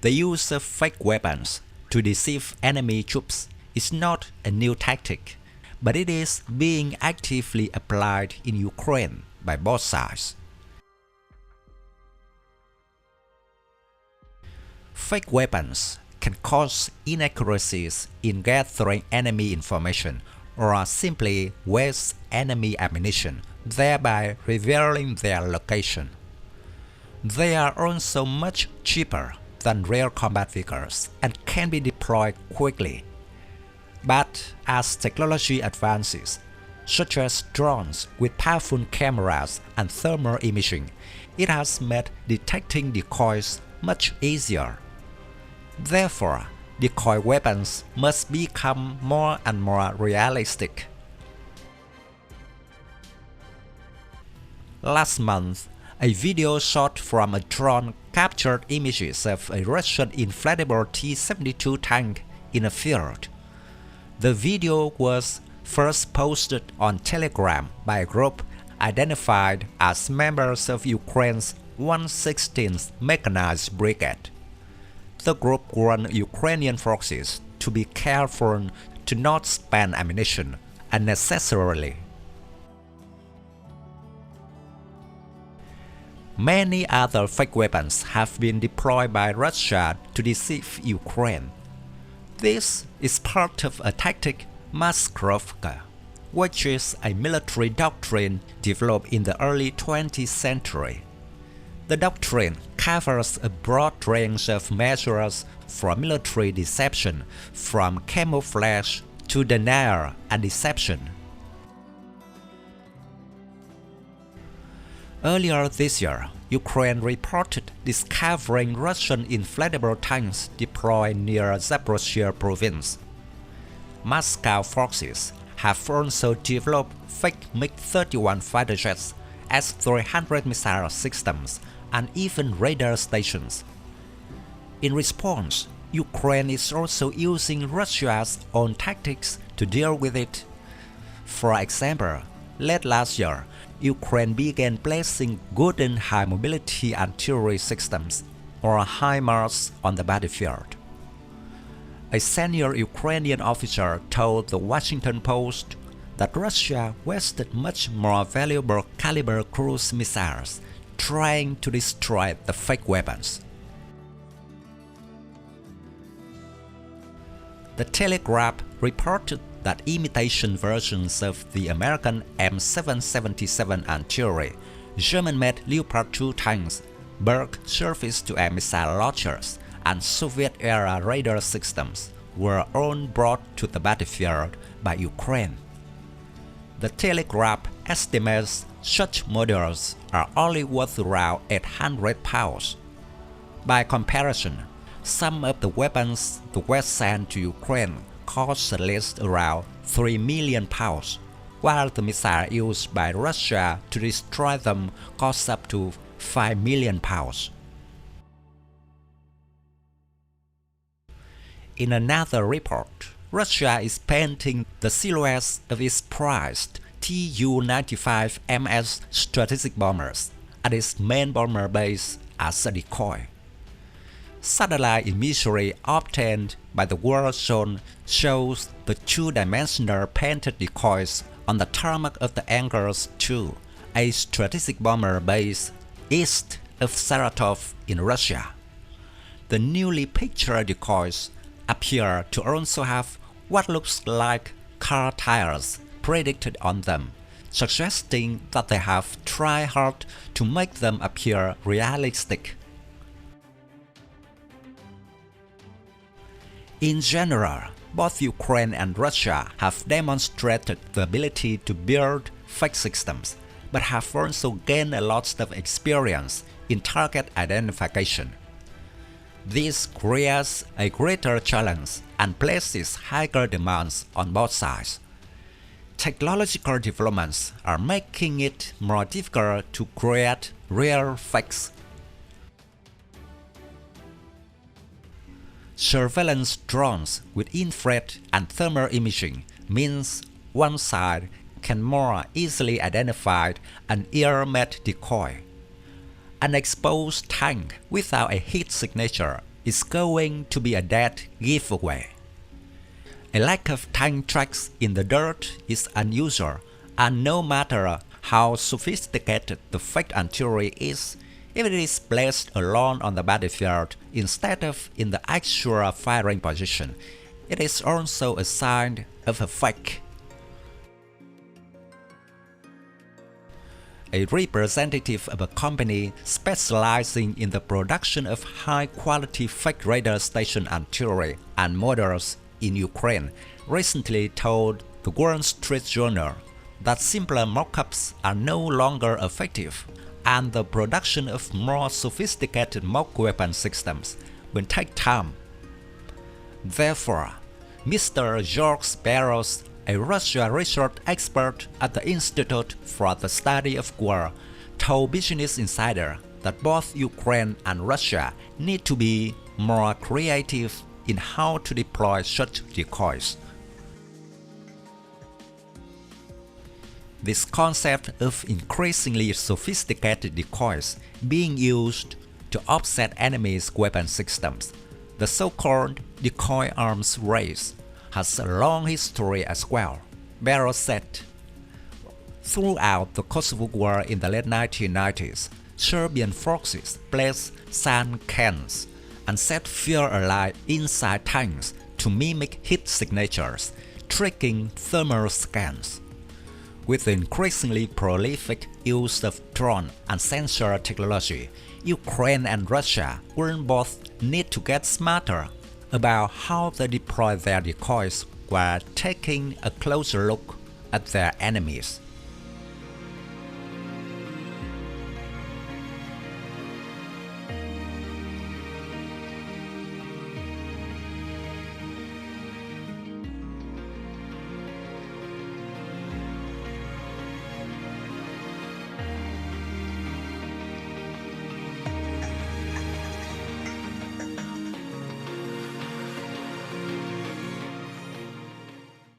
The use of fake weapons to deceive enemy troops is not a new tactic, but it is being actively applied in Ukraine by both sides. Fake weapons can cause inaccuracies in gathering enemy information or simply waste enemy ammunition, thereby revealing their location. They are also much cheaper than real combat vehicles and can be deployed quickly. But as technology advances, such as drones with powerful cameras and thermal imaging, it has made detecting decoys much easier. Therefore, decoy weapons must become more and more realistic. Last month, a video shot from a drone captured images of a Russian inflatable T-72 tank in a field. The video was first posted on Telegram by a group identified as members of Ukraine's 116th Mechanized Brigade. The group warned Ukrainian forces to be careful to not spend ammunition unnecessarily. Many other fake weapons have been deployed by Russia to deceive Ukraine. This is part of a tactic Maskirovka, which is a military doctrine developed in the early 20th century. The doctrine covers a broad range of measures for military deception, from camouflage to denial and deception. Earlier this year, Ukraine reported discovering Russian inflatable tanks deployed near Zaporozhye province. Moscow forces have also developed fake MiG-31 fighter jets, S-300 missile systems, and even radar stations. In response, Ukraine is also using Russia's own tactics to deal with it. For example, late last year, Ukraine began placing good and high-mobility artillery systems, or HIMARS, on the battlefield. A senior Ukrainian officer told the Washington Post that Russia wasted much more valuable caliber cruise missiles trying to destroy the fake weapons. The Telegraph reported that imitation versions of the American M777 artillery, German-made Leopard 2 tanks, Berg surface-to-air missile launchers, and Soviet-era radar systems were all brought to the battlefield by Ukraine. The Telegraph estimates such models are only worth around £800. By comparison, some of the weapons the West sent to Ukraine cost at least around £3 million, while the missile used by Russia to destroy them costs up to £5 million. In another report, Russia is painting the silhouettes of its prized Tu-95MS strategic bombers at its main bomber base as a decoy. Satellite imagery obtained by the war zone shows the two-dimensional painted decoys on the tarmac of the Angers 2, a strategic bomber base east of Saratov in Russia. The newly pictured decoys appear to also have what looks like car tires predicted on them, suggesting that they have tried hard to make them appear realistic. In general, both Ukraine and Russia have demonstrated the ability to build fake systems, but have also gained a lot of experience in target identification. This creates a greater challenge and places higher demands on both sides. Technological developments are making it more difficult to create real fakes. Surveillance drones with infrared and thermal imaging means one side can more easily identify an ear-made decoy. An exposed tank without a heat signature is going to be a dead giveaway. A lack of tank tracks in the dirt is unusual, and no matter how sophisticated the fake artillery is, if it is placed alone on the battlefield instead of in the actual firing position, it is also a sign of a fake. A representative of a company specializing in the production of high-quality fake radar station artillery and models in Ukraine recently told the Wall Street Journal that simpler mock-ups are no longer effective, and the production of more sophisticated mock weapon systems will take time. Therefore, Mr. George Barros, a Russia research expert at the Institute for the Study of War, told Business Insider that both Ukraine and Russia need to be more creative in how to deploy such decoys. This concept of increasingly sophisticated decoys being used to offset enemies' weapon systems, the so-called decoy arms race, has a long history as well, Barros said. Throughout the Kosovo War in the late 1990s, Serbian forces placed sand cans and set fuel alive inside tanks to mimic heat signatures, tricking thermal scans. With the increasingly prolific use of drone and sensor technology, Ukraine and Russia will both need to get smarter about how they deploy their decoys while taking a closer look at their enemies.